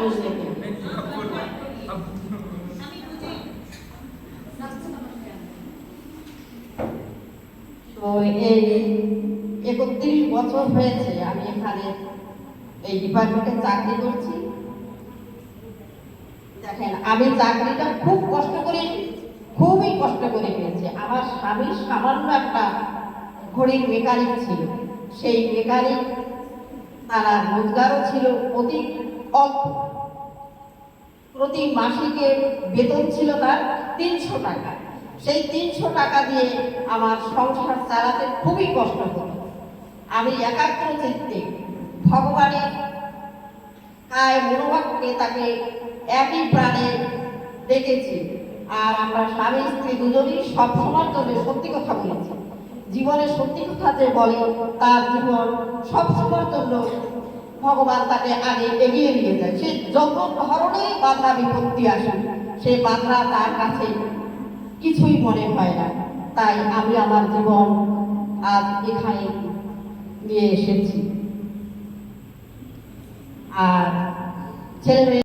বুঝলে কি? তো এই 31 বছর হয়েছে আমি এখানে এই ডিপার্টমেন্টে চাকরি করছি। দেখেন, আমি চাকরিটা খুব কষ্ট করে, খুবই কষ্ট করে পেয়েছি। আমার স্বামী সামান্য একটা ঘড়ির মেকানিক ছিল। সেই মেকানিক তারা রোজগারও ছিল অতি অল্প। প্রতি মাসিকের বেতন ছিল তার 300 টাকা। সেই 300 টাকা দিয়ে আমার সংসার চালাতে খুবই কষ্ট হতো। আমি একাগ্র চিত্তে ভগবানের কায় মনোভাবকে তাকে একই প্রাণে দেখেছি। আর আমরা স্বামী স্ত্রী দুজনই সবসময়ের জন্য সত্যি কথা বলেছি। জীবনে সত্যি কথা যে বলে তার জীবন সবসময়ের জন্য ভগবান তাকে আগে এগিয়ে নিয়ে যায়। সে যত ধরনের বাধা বিপত্তি আসে, সে বাধা তার কাছে কিছুই মনে হয় না। তাই আমি আমার জীবন আজ এখানে নিয়ে এসেছি। আর ছেলে